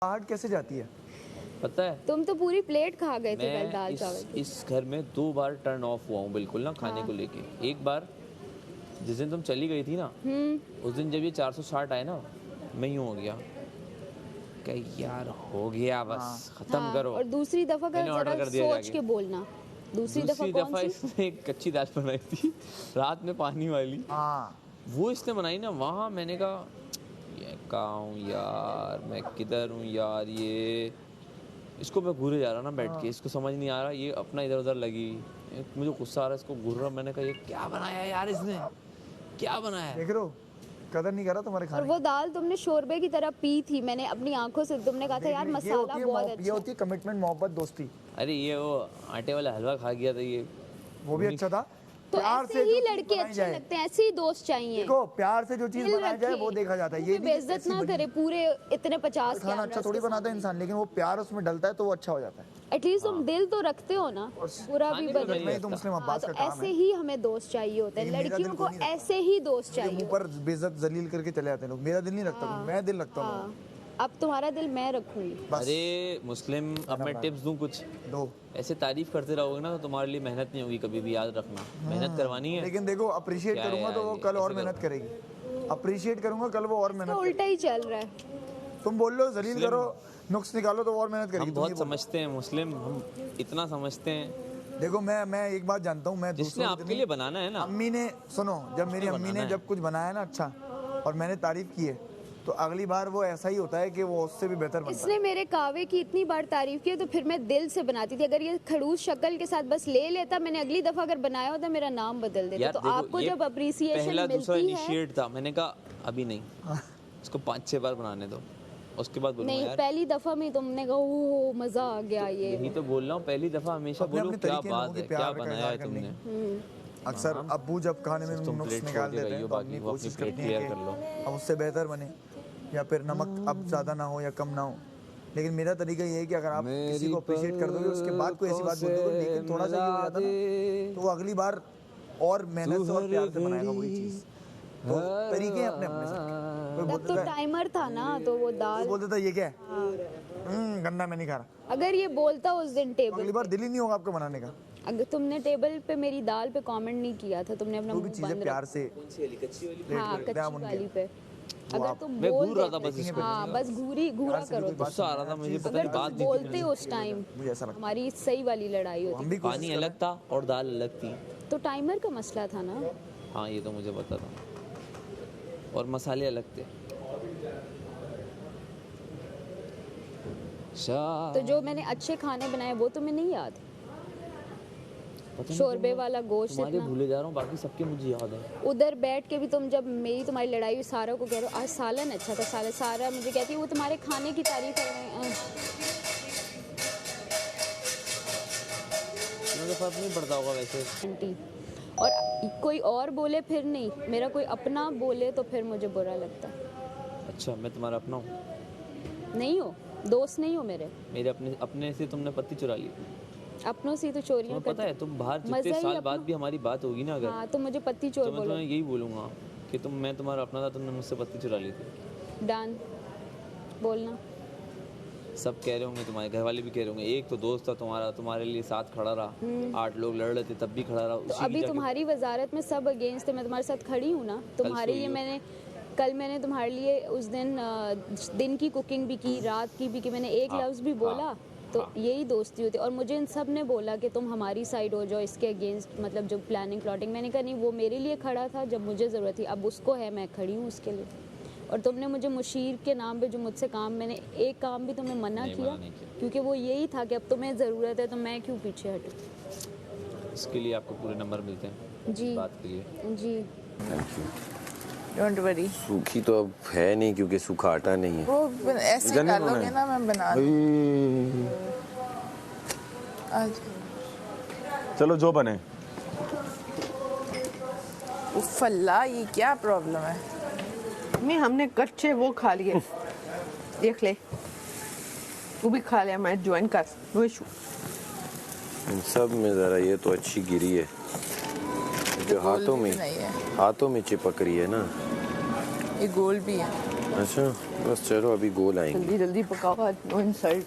आहट कैसे जाती है? पता है तुम तो पूरी प्लेट खा गए थे कल दाल चावल की। इस घर में 2 बार टर्न ऑफ हुआ हूँ बिल्कुल ना खाने को लेके। एक बार जिस दिन तुम चली गई थी ना, उस दिन जब ये 460 आए ना, मैं यूँ हो गया कि यार हो गया बस खत्म करो। और दूसरी दफा का जरा सोच के बोलना। दूसरी दफा इसने एक कच्ची दाल बनाई थी रात में पानी वाली। हाँ वो इसने बनाई ना, वहाँ मैंने कहा ये कहाँ हूँ यार, मैं किधर हूँ यार, ये इसको मैं घूरे जा रहा ना बैठ के, इसको समझ नहीं आ रहा, ये अपना इधर उधर लगी, मुझे गुस्सा आ रहा है, इसको घूर रहा। मैंने कहा ये क्या बनाया यार, इसने क्या बनाया? देख रहे हो, कदर नहीं करा तुम्हारे खाने। और वो दाल तुमने शोरबे की तरह पी थी, मैंने अपनी आंखों से। तुमने कहा था यार मसाला बहुत अच्छा। ये होती है कमिटमेंट, मोहब्बत, दोस्ती। अरे ये वो आटे वाला हलवा खा गया था, ये वो भी अच्छा था। तो ऐसे ही लड़के अच्छे लगते हैं, ऐसे ही दोस्त चाहिए। देखो प्यार से जो चीज बनाया जाए वो देखा जाता है। ये बेइज्जत ना करे पूरे इतने 50 खाना अच्छा थोड़ी बनाता है इंसान, लेकिन वो प्यार उसमें डलता है तो वो अच्छा हो जाता है। एटलीस्ट तुम दिल तो रखते हो ना, पूरा भी बदल। तो मुस्लिम अब्बास का काम है। ऐसे ही हमें दोस्त चाहिए होते हैं, लड़कियों को ऐसे ही दोस्त चाहिए। मुंह पर बेइज्जत जलील करके चले जाते हैं लोग। मेरा दिल नहीं रखता, मैं दिल रखता हूँ। अब तुम्हारा दिल मैं रखूंगी। अरे मुस्लिम, अब मैं टिप्स दूं कुछ। दो ऐसे तारीफ करते रहोगे ना तो तुम्हारे लिए मेहनत नहीं होगी कभी भी, याद रखना। मेहनत करवानी है। लेकिन देखो अप्रिशिएट करूंगा तो वो कल और मेहनत करेगी। अप्रिशिएट करूंगा कल वो और मेहनत। उल्टा ही चल रहा है। तुम बोल लो जलील करो, नुक्स निकालो तो और मेहनत करेगी। हम बहुत समझते हैं मुस्लिम, हम इतना समझते हैं। देखो मैं एक बात जानता हूँ, मैं जिसने आपके लिए बनाना है ना, अम्मी ने सुनो, जब मेरी अम्मी ने जब कुछ बनाया ना अच्छा और मैंने तारीफ की है, तो अगली बार वो ऐसा ही होता है कि वो उससे भी बेहतर बनता है। इसने मेरे कावे की इतनी बार तारीफ की है तो फिर मैं दिल से बनाती थी। अगर ये खड़ूस शक्ल के साथ बस ले लेता, मैंने अगली दफा अगर बनाया होता मेरा नाम बदल देता। तो आपको जब अप्रिसिएशन पहला मिलती दूसरा है, इनिशिएट था, मैंने कहा अभी नहीं, इसको 5-6 बार बनाने दो, उसके बाद बोलूंगा नहीं यार। पहली दफा में तुमने कहा ओह मजा आ गया। ये यही तो बोल रहा हूँ, पहली दफा हमेशा बोलो क्या बात है, क्या बनाया है तुमने। अक्सर अब्बू जब खाने में नुक्स निकाल देते हैं तो अम्मी कोशिश करती है कि अब उससे बेहतर बने, या फिर नमक अब ज़्यादा ना हो या कम ना हो। लेकिन मेरा तरीका ये है कि अगर आप किसी को अप्रिशिएट कर दोगे, उसके बाद कोई ऐसी बात बोल दोगे लेकिन थोड़ा सा ये हो जाता ना, तो वो अगली बार और मेहनत से और प्यार से बनाएगा वही चीज़। तो तरीके हैं अपने अपने से। तब तो टाइमर था ना, तो वो दाल बोलता था ये क्या है, गंदा मैं नहीं खा रहा। अगर ये बोलता उस दिन टेबल, अगली बार दिल ही नहीं होगा आपको बनाने का। अगर तुमने टेबल पे मेरी दाल पे कमेंट नहीं किया था, तुमने अपना मुंह बंद प्यार से हाँ कच्ची वाली पे अगर तुम मैं बोल घूर रहा था बस, हाँ बस घूरा करो। गुस्सा आ रहा था मुझे, पता नहीं बात बोलते उस टाइम हमारी सही वाली लड़ाई होती। पानी अलग था और दाल अलग थी, तो टाइमर का मसला था ना। हाँ ये तो मुझे पता था, और मसाले अलग थे। तो जो मैंने अच्छे खाने बनाए वो तुम्हें नहीं याद? शोरबे वाला गोश्त तुम्हारे भूले जा रहा हूँ, बाकी सबके मुझे याद है। उधर बैठ के भी तुम जब मेरी तुम्हारी लड़ाई हुई, सारा को कह रहे हो आज सालन अच्छा था, सारा मुझे कहती है वो तुम्हारे खाने की तारीफ कर रहे हैं। मुझे फर्क नहीं पड़ता होगा वैसे। आंटी और कोई और बोले फिर नहीं, मेरा कोई अपना बोले तो फिर मुझे बुरा लगता है। अच्छा मैं तुम्हारा अपना हूँ? नहीं हो, दोस्त नहीं हो मेरे अपने से तुमने पत्ती चुरा ली। अपनों से तो चोरियां पता है तुम बाहर जितने साल बाद भी हमारी बात होगी ना अगर, हाँ तो मुझे पत्ती चोर बोलो। तो मैं यही बोलूँगा कि मैं तुम्हारा अपना था, तुमने मुझसे पत्ती चुरा ली थी। डन बोलना। सब कह रहे होंगे, तुम्हारे घर वाले भी कह रहे होंगे, एक तो दोस्त था तुम्हारा, तुम्हारे लिए साथ खड़ा रहा, 8 लोग लड़ रहे थे तब भी खड़ा रहा। तो अभी तुम्हारी वजारत में सब अगेंस्ट थे, मैं तुम्हारे साथ खड़ी हूँ ना। तुम्हारे लिए कल मैंने तुम्हारे लिए उस दिन की कुकिंग भी की, रात की भी की, मैंने एक लफ्ज़ भी बोला। तो यही दोस्ती होती है। और मुझे इन सब ने बोला कि तुम हमारी साइड हो जाओ, इसके अगेंस्ट, मतलब जो प्लानिंग प्लॉटिंग। मैंने कहा नहीं, वो मेरे लिए खड़ा था जब मुझे ज़रूरत थी, अब उसको है, मैं खड़ी हूँ उसके लिए। और तुमने मुझे मुशीर के नाम पे जो मुझसे काम, मैंने एक काम भी तुम्हें मना किया क्योंकि वो यही था कि अब तुम्हें ज़रूरत है तो मैं क्यों पीछे हटूँ। इसके लिए आपको पूरे नंबर मिलते हैं जी बात के लिए। जी थैंक यू। Don't worry. सूखी तो अब है नहीं क्योंकि सूखा आटा नहीं है। वो ऐसे डालोगे ना, मैं बना आज। चलो जो बने। उफ़ल्ला, ये क्या प्रॉब्लम है? नहीं हमने कच्चे वो खा लिए, देख ले वो भी खा लिया, मैं ज्वाइन कर, नो इशू। इन सब में जरा ये तो अच्छी गिरी है जो हाथों में चिपक रही है ना, ये गोल भी है। अच्छा बस चलो अभी गोल आएंगे। जल्दी जल्दी पकाओ आज, नो इंसल्ट।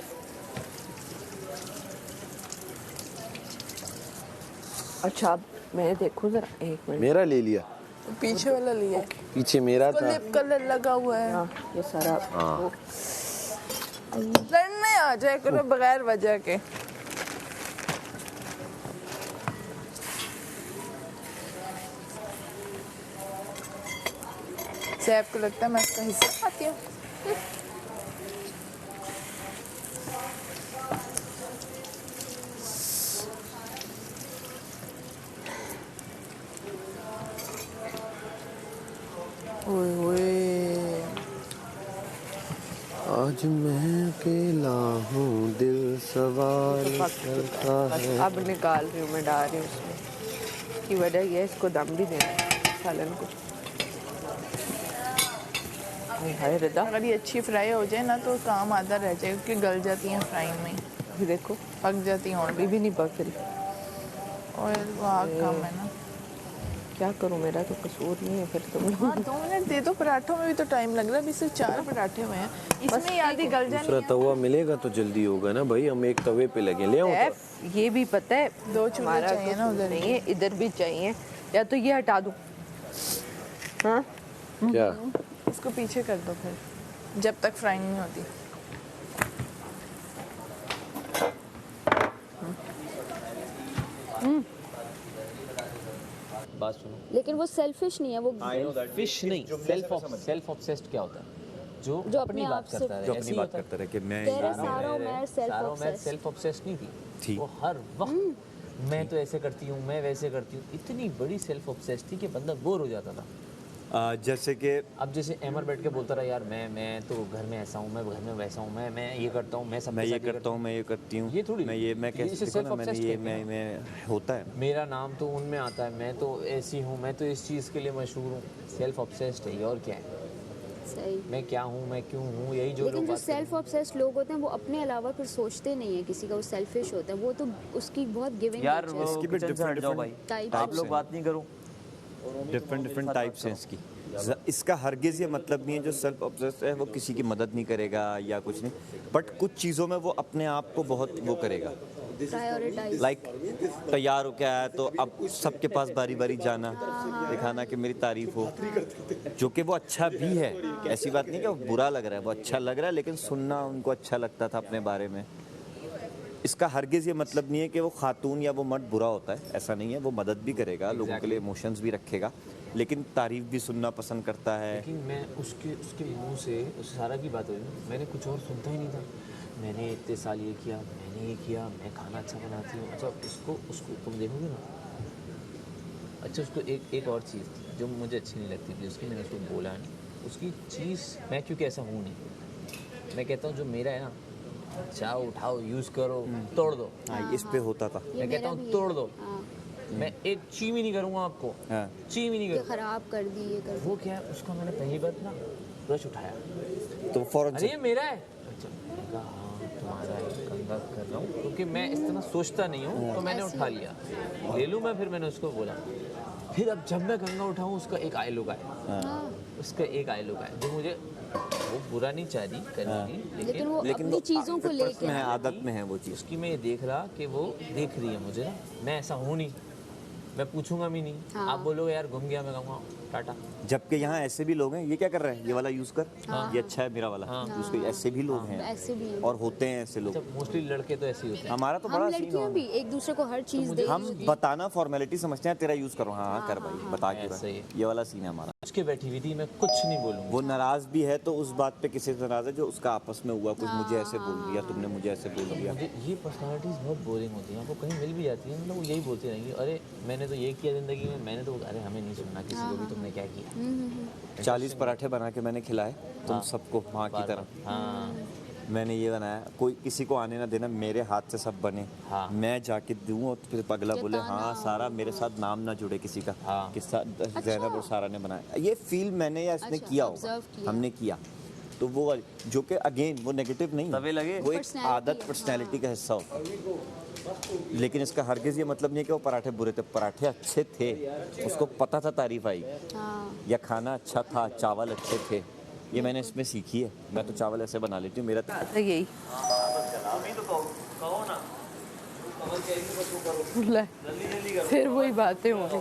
अच्छा अब मैं देखो जरा, एक मिनट। मेरा ले लिया, पीछे वाला लिया, पीछे मेरा था। लिप कलर लगा हुआ है। ये सारा हाँ। लड़ने आ जाए करो बगैर वजह के। सैब को लगता है मैं इसका हिस्सा खाती हूँ। ओए ओए, आज मैं अकेला हूँ, दिल सवाल करता है। अब निकाल रही हूँ मैं, डाल रही हूँ उसमें। की वजह ये इसको दम भी देना है सालन को। हाय रिदा, अगर ये अच्छी फ्राई हो जाए ना तो काम आधा रह जाएगा, क्योंकि गल जाती हैं फ्राई में। अभी देखो पक जाती हैं, और भी नहीं पक रही। ऑयल वहाँ कम है ना, क्या करूँ, मेरा तो कसूर नहीं है फिर तुम। हाँ 2 मिनट दे दो, पराठों में भी तो टाइम लग रहा है। अभी सिर्फ 4 पराठे हुए हैं, इसमें ही आधी गल जानी दूसरा तवा मिलेगा तो जल्दी होगा ना भाई, हम एक तवे पे लगे। ले आओ तो। ये भी पता है 2 चूल्हे चाहिए ना, उधर नहीं है, इधर भी चाहिए। या तो ये हटा दूँ, हाँ क्या इसको पीछे कर दो फिर, जब तक फ्राइंग नहीं होती। बात सुनो, लेकिन वो सेल्फिश नहीं है, वो फिश नहीं, सेल्फ ऑब्सेस्ड क्या होता है? जो जो अपनी अपने बात आप से- करता है, जो अपनी ऐसे ही बात होता है। करता रहे कि मैं कह रहे सारा मैं सेल्फ सारों में ऑब्सेस्ड। सेल्फ ऑब्सेस्ड नहीं थी। वो हर वक्त मैं तो ऐसे करती हूँ, मैं वैसे करती हूँ, इतनी बड़ी सेल्फ ऑब्सेस्ड थी कि बंदा बोर हो जाता था। जैसे कि अब जैसे अमर बैठ के बोलता रहा यार मैं तो घर में ऐसा हूँ, मैं घर में वैसा हूँ, मैं ये करता हूँ, मैं सब मैं ये करता हूँ, मैं ये करती हूँ, ये थोड़ी, मैं ये कैसे इसे देखो ना, मैंने self-obsessed ये कहते हैं। मैं होता है। मेरा नाम तो उनमें आता है, मैं तो ऐसी हूँ, मैं तो इस चीज़ के लिए मशहूर हूँ। सेल्फ ऑब्सेस्ड है ये, और क्या है? सही। मैं क्या हूँ, मैं क्यों हूँ, यही जो लेकिन लोग जो बात सेल्फ ऑब्सेस्ड लोग होते हैं वो अपने अलावा फिर सोचते नहीं है किसी का, वो सेल्फिश होता है। वो तो उसकी बहुत गिविंग यार नेचर वो है। इसकी भी किचन से हट जाओ भाई, टाइप्स आप हैं। लोग बात नहीं करो। डिफरेंट टाइप्स हैं इसकी। इसका हरगिज़ ये मतलब नहीं है जो सेल्फ ऑब्सेस्ड है वो किसी की मदद नहीं करेगा या कुछ नहीं, बट कुछ चीज़ों में वो अपने आप को बहुत वो करेगा। प्रायोरिटाइज। लाइक तैयार हो क्या है तो अब सबके पास बारी बारी जाना, दिखाना कि मेरी तारीफ हो, जो कि वो अच्छा भी है। ऐसी बात नहीं कि वो बुरा लग रहा है, वो अच्छा लग रहा है, लेकिन सुनना उनको अच्छा लगता था अपने बारे में। इसका हरगिज़ ये मतलब नहीं है कि वो खातून या वो मर्द बुरा होता है, ऐसा नहीं है। वो मदद भी करेगा, लोगों के लिए इमोशंस भी रखेगा, लेकिन तारीफ भी सुनना पसंद करता है। लेकिन मैं उसके मुंह से उस सारा की बात हुई ना, मैंने कुछ और सुनता ही नहीं था। मैंने इतने साल ये किया, मैंने ये किया, मैं खाना अच्छा बनाती हूँ। अच्छा उसको तुम देखोगे ना, अच्छा उसको एक और चीज़ थी जो मुझे अच्छी नहीं लगती थी उसकी, मैंने उसको बोला नहीं उसकी चीज़। मैं क्योंकि ऐसा हूँ नहीं, मैं कहता हूँ जो मेरा है ना, चाहो उठाओ, यूज़ करो, तोड़ दो। हाँ, इस पे होता था। मैं कहता हूँ तोड़ दो, मैं एक ची भी नहीं करूँगा आपको, हाँ। ची भी नहीं ये करूँगा। खराब कर दी, ये कर दी। वो क्या है, उसका मैंने पहली बार ना ब्रश उठाया, तो फौरन अरे ये मेरा है। अच्छा मैंने कहा हाँ तुम्हारा है, कंधा कर रहा हूँ, क्योंकि मैं इस तरह सोचता नहीं हूँ, तो मैंने उठा लिया, ले लूँ मैं। फिर मैंने उसको बोला, फिर अब जब मैं कंधा उठाऊँ उसका एक आई लुक आया, उसका एक आई लुक आया जो मुझे, वो बुरा नहीं चाह रही करने की, लेकिन वो लेकिन अपनी वो चीज़ों को लेके में है, आदत में है वो चीज़। उसकी मैं ये देख रहा कि वो देख रही है मुझे ना, मैं ऐसा हूँ नहीं, मैं पूछूंगा भी नहीं। हाँ। आप बोलोगे यार घूम गया, मैं कहूँगा टाटा। जबकि यहाँ ऐसे भी लोग हैं, ये क्या कर रहे हैं, ये वाला यूज़ कर, ये अच्छा है मेरा वाला, उसके ऐसे भी लोग हैं ऐसे भी हैं। और होते हैं ऐसे लोग। जब मोस्टली लड़के तो ऐसे ही होते हैं। हमारा तो हम बड़ा सीन लड़कियां भी एक दूसरे को हर चीज़ दे हम बताना फॉर्मेलिटी समझते हैं, तेरा यूज़ करो, हाँ कर भाई, बता के ऐसे ही। ये वाला सीन है हमारा। उसके बैठी हुई थी, मैं कुछ नहीं बोलूँगा। वो नाराज भी है तो उस बात पे किसी से नाराज है जो उसका आपस में हुआ, कुछ मुझे ऐसे बोल दिया, तुमने मुझे ऐसे बोल दिया। मुझे ये पर्सनालिटीज़ बहुत बोरिंग होती हैं, आपको कहीं मिल भी जाती है, मतलब वो यही बोलती रहेंगी, अरे मैंने तो ये किया ज़िंदगी में, मैंने तो, अरे हमें नहीं सुनना किसी को भी, तुमने क्या किया। 40 पराठे बना के मैंने खिलाए तुम सबको माँ की तरह। हाँ मैंने ये बनाया, कोई किसी को आने ना देना, मेरे हाथ से सब बने, हाँ। मैं जाके दूँ और फिर अगला बोले हाँ सारा, मेरे साथ नाम ना जुड़े किसी का, हाँ। कि जैनब और सारा ने बनाया। ये फील मैंने या इसने किया होगा, observe किया। हमने किया, तो वो वाली जो कि अगेन वो नेगेटिव नहीं तवे लगे? वो एक Personality आदत है, पर्सनैलिटी का हिस्सा होता है। लेकिन इसका हरगिज़ ये मतलब नहीं है कि वो पराठे बुरे थे, पराठे अच्छे थे, उसको पता था तारीफ आई, हाँ। या खाना अच्छा था, चावल अच्छे थे, ये मैंने इसमें सीखी है। मैं तो चावल ऐसे बना लेती हूँ। मेरा तो यही ले, फिर वही बातें हो रही।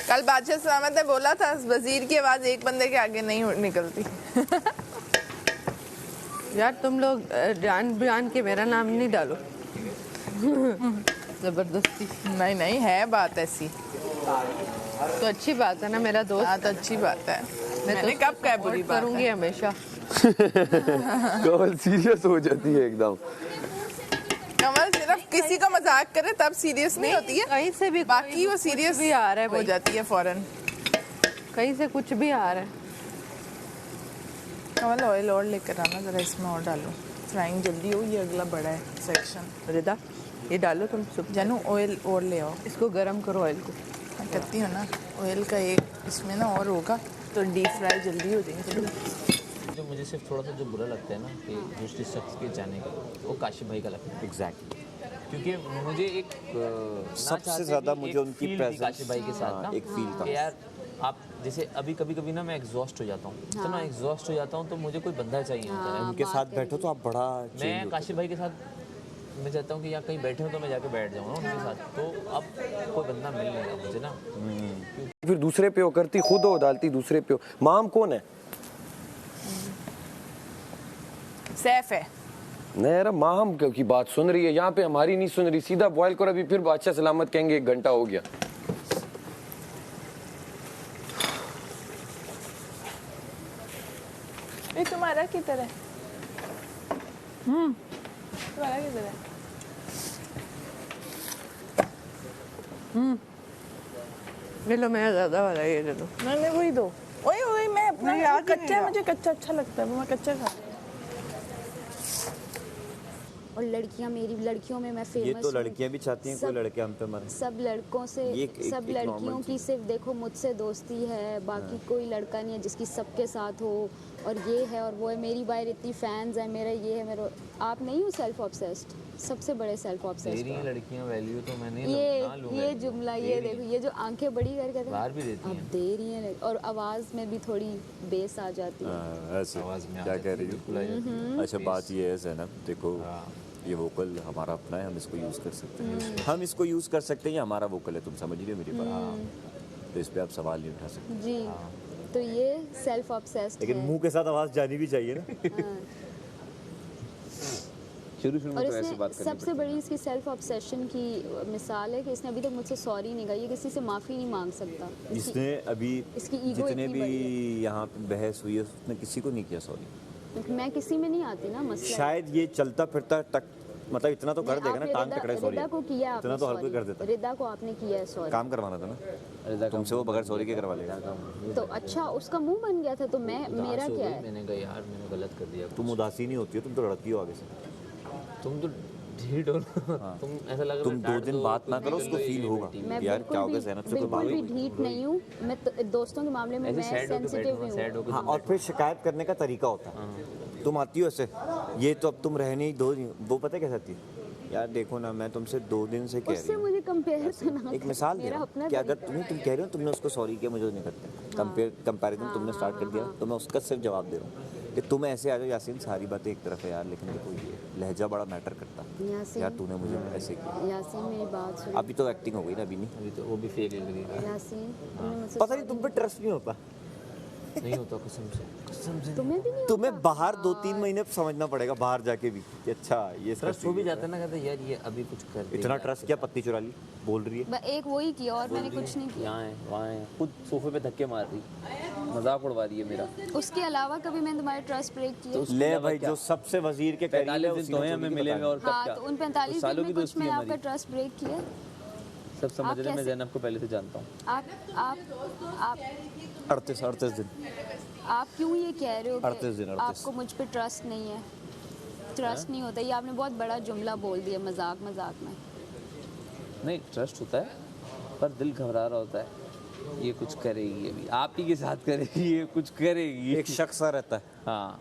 कल बादशाह सलामत ने बोला था वजीर की आवाज एक बंदे के आगे नहीं निकलती। यार तुम लोग जान बयान के मेरा नाम नहीं डालो। जबरदस्ती नहीं नहीं है बात ऐसी तो अच्छी बात है ना मेरा दोस्त। हाँ तो अच्छी बात है। मैंने कब क्या बुरी बात करूंगी हमेशा। कमल सीरियस हो जाती है एकदम। कमल सिर्फ किसी का मजाक करे तब सीरियस नहीं होती है, कहीं से भी बाकी वो सीरियस भी आ रहा है हो जाती है फौरन, कहीं से कुछ भी आ रहा है। कमल ऑयल और लेकर आना जरा, इसमें और डालो, फ्राइंग जल्दी हो, ये अगला बड़ा है सेक्शन। रिदा ये डालो तुम सब जानू, ऑयल और ले आओ, इसको गर्म करो ऑयल को। मैं करती हूँ ना, ऑयल का एक इसमें ना और होगा तो डीप फ्राई जल्दी हो जाएंगे। जो मुझे सिर्फ थोड़ा सा जो बुरा लगता है ना कि दूसरे शख्स के जाने का, वो काशिफ भाई का लगता है। एग्जैक्टली, क्योंकि मुझे एक सबसे ज़्यादा मुझे उनकी प्रेजेंस काशिफ भाई के साथ ना एक फील था यार। आप जैसे अभी कभी ना मैं एग्जॉस्ट हो जाता हूँ, तो ना एग्जॉस्ट हो जाता हूँ तो मुझे कोई बंदा चाहिए होता है। उनके साथ बैठो तो आप बड़ा मैं काशिफ भाई के साथ मैं चाहता हूँ कि यहाँ कहीं बैठे हो तो मैं जाके बैठ जाऊँ ना उनके साथ, तो अब कोई बंदा मिल नहीं रहा मुझे ना। फिर दूसरे पे हो करती, खुद हो डालती दूसरे पे हो। माम कौन है? सैफ है। नहीं यार, माम की बात सुन रही है यहाँ पे, हमारी नहीं सुन रही। सीधा बॉयल करो अभी, फिर बादशाह सलामत कहेंगे 1 घंटा हो गया। ये तुम्हारा किधर है? तुम्हारा किधर है? ले लो, मेरा ज्यादा वाला ये ले लो। नहीं वही दो, वही वही मैं अपना कच्चा, मुझे कच्चा अच्छा लगता है, मैं कच्चा खाता। और लड़कियां, मेरी लड़कियों में मैं फेमस। ये तो लड़कियां भी चाहती हैं कोई लड़के हम पे मरे। सब लड़कों से सब लड़कियों की सिर्फ देखो मुझसे दोस्ती है, बाकी कोई लड़का नहीं है जिसकी सबके साथ हो, और ये है और वो है। मेरी बाहर इतनी फैंस है, मेरा ये है, मेरा आप नहीं हो सेल्फ ऑब्सेस्ड, सबसे बड़े सेल्फ ऑब्सेस्ड। तेरी लड़कियां वैल्यू तो मैं नहीं ये जुमला, ये देखो, ये जो आंखें बड़ी करके बाहर भी देती हैं, अब दे रही हैं, और आवाज में भी थोड़ी बेस आ जाती है। ऐसे क्या कह रही हो? अच्छा बात ये है ज़ैनब, देखो ये वोकल हमारा अपना है, हम इसको यूज़ कर सकते हैं, हम इसको यूज़ कर सकते हैं, ये हमारा वोकल है, तुम समझ रही हो मेरी बात? तो इस पे आप सवाल नहीं उठा सकते जी। तो ये सेल्फ ऑब्सेस्ड है, लेकिन मुंह के साथ आवाज़ जानी भी चाहिए ना। शुरू में और तो ऐसी बात इसने सबसे बड़ी इसकी सेल्फ ऑब्सेशन की मिसाल है कि इसने अभी तक मुझसे सॉरी नहीं कहा, ये किसी से माफ़ी नहीं मांग सकता। इसने अभी इसकी ईगो जितने इतनी भी बड़ी है। यहाँ पे बहस हुई है उसने किसी को नहीं किया सॉरी। मैं किसी में नहीं आती ना मसला। शायद ये चलता फिरता टक, मतलब इतना तो कर देगा ना, टांग पकड़े सॉरी, रिदा को किया, इतना तो हर कोई कर देता। रिदा को आपने किया है सॉरी, काम करवाना था ना तुमसे, वो बगैर सॉरी के करवा लेगा। तो अच्छा उसका मुंह बन गया था, तो मैं मेरा क्या है? मैंने कहा यार मैंने गलत कर दिया। तुम उदासी नहीं होती हो, तुम तो लड़ती हो आगे से, तुम तो ढीठ हो ना, तुम ऐसा लग रहा है तुम 2 दिन बात ना करो, उसको फील होगा यार क्या होगा ज़ैनब से। बिल्कुल भी ढीठ नहीं हूँ मैं, दोस्तों के मामले में मैं सेंसिटिव हूँ। हाँ, और फिर शिकायत करने का तरीका होता है, तुम आती हो ऐसे, ये तो अब तुम रहने ही दो, वो पता कैसे आती है यार, देखो ना मैं तुमसे 2 दिन से कह रही उससे मुझे कंपेयर करना, एक मिसाल दे रहा हूं कि अगर तुम कह रहे हो तुमने उसको सॉरी किया, मुझे नहीं करते कंपैरिजन तुमने स्टार्ट कर दिया, तो मैं उसका सिर्फ जवाब दे रहा हूँ कि तुम ऐसे आ जाओ यासीन, सारी बातें एक तरफ है यार, लेकिन देखो ये लहजा बड़ा मैटर करता है यार, तूने मुझे ऐसे किया। यासीन मेरी बात सुन, अभी तो एक्टिंग हो गई ना, अभी नहीं, अभी तो वो भी फेक लग रही है। यासीन पता नहीं तुम पे ट्रस्ट नहीं होता, नहीं होता कसम से तुम्हें भी नहीं तुम्हें बाहर 2-3 महीने समझना पड़ेगा, बाहर जाके भी कि अच्छा ये ट्रस्ट हो भी जाता है ना, कहते यार ये अभी कुछ कर देगा। इतना ट्रस्ट क्या, पत्नी चुरा ली बोल रही है। एक वही किया और मैंने कुछ नहीं किया। यहाँ है वहाँ है, खुद सोफे पे धक्के मार रही, मजाक उड़वा रही है मेरा। उसके अलावा कभी मैंने तुम्हारे ट्रस्ट ब्रेक किया? ले भाई, जो सबसे वजीर के करीब है 45 दिन तो हैं हमें मिले हुए, और कब हाँ, क्या तो उन 45 दिन में कुछ मैं आपका ट्रस्ट ब्रेक किया? सब समझ रहे, मैं ज़ैनब को पहले से जानता हूँ। आप 38 दिन, आप क्यों ये कह रहे हो 38 दिन, कि आपको मुझ पे ट्रस्ट नहीं है? ट्रस्ट नहीं होता, ये आपने बहुत बड़ा जुमला बोल दिया मजाक में। नहीं ट्रस्ट होता है, पर दिल घबरा रहा होता है, ये कुछ करेगी, अभी आप ही के साथ करेगी, ये कुछ करेगी, एक शख्स सा रहता है। हाँ,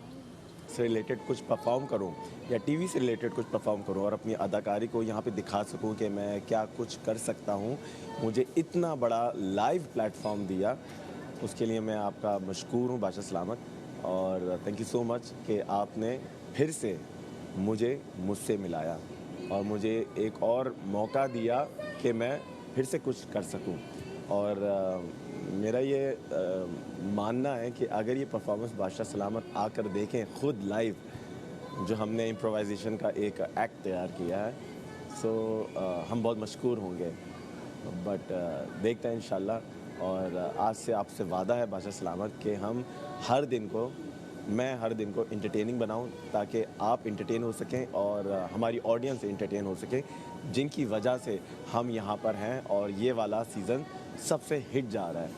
से रिलेटेड कुछ परफॉर्म करूं या टीवी से रिलेटेड कुछ परफॉर्म करूं और अपनी अदाकारी को यहाँ पे दिखा सकूं कि मैं क्या कुछ कर सकता हूं, मुझे इतना बड़ा लाइव प्लेटफॉर्म दिया, उसके लिए मैं आपका मशकूर हूं बादशाह सलामत। और थैंक यू सो मच कि आपने फिर से मुझसे मिलाया और मुझे एक और मौका दिया कि मैं फिर से कुछ कर सकूं। और मेरा ये मानना है कि अगर ये परफॉर्मेंस बादशाह सलामत आकर देखें खुद लाइव, जो हमने इम्प्रोवाइजेशन का एक एक्ट तैयार किया है, सो हम बहुत मशकूर होंगे। बट देखते हैं इंशाल्लाह। और आज से आपसे वादा है बादशाह सलामत कि हम मैं हर दिन को इंटरटेनिंग बनाऊं ताकि आप इंटरटेन हो सकें और हमारी ऑडियंस इंटरटेन हो सके, जिनकी वजह से हम यहाँ पर हैं और ये वाला सीज़न सबसे हिट जा रहा है।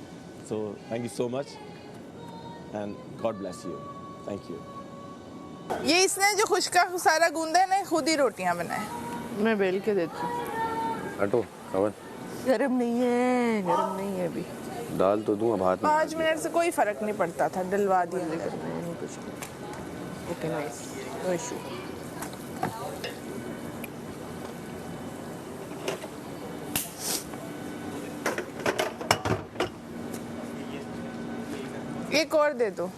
So thank you so much and God bless you. Thank you. ये इसने जो खुशका सारा गूंदा है ना, खुद ही रोटियां बनाए। मैं बेल के देती हूँ। हटो कवन, गरम नहीं है अभी। दाल तो दूं अब हाथ में। 5 मिनट से कोई फर्क नहीं पड़ता था, डलवा दिया। Okay nice, no issue. एक और दे दो।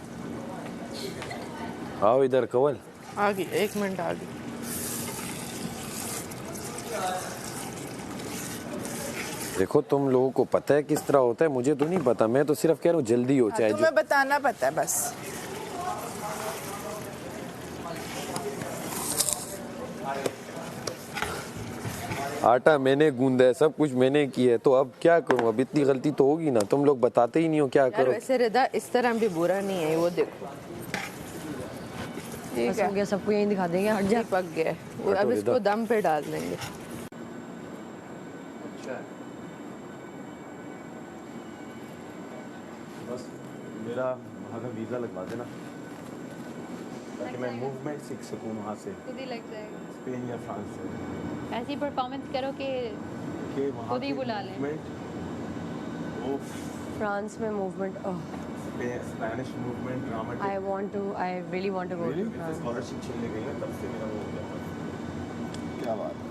आओ इधर कवल। आ गई, 1 मिनट आ गई। देखो तुम लोगों को पता है किस तरह होता है, मुझे तो नहीं पता। मैं तो सिर्फ कह रहा हूँ जल्दी हो चाहे। तुम्हें बताना पता है बस। आटा मैंने गूंदा है, सब कुछ मैंने किया है, तो अब क्या करूँ? अब इतनी गलती तो होगी ना। तुम लोग बताते ही नहीं हो क्या करो। वैसे रिदा इस तरह भी बुरा नहीं है, वो देखो ठीक है। सबको यही दिखा देंगे। हट जा, पक गया है। अब इसको दम पे डाल देंगे। बस मेरा वहाँ का वीज़ा लगवा देना ताकि मैं मूवमेंट सीख सकूँ वहाँ से। खुद ही लग जाएगा। स्पेन या फ्रांस से ऐसी परफॉर्मेंस करो कि खुद ही बुला लें। फ्रांस में movement. Spanish movement dramatic. I really want to go. Scholarship छीनने गई ना, तब से मेरा वो हो गया। क्या बात है।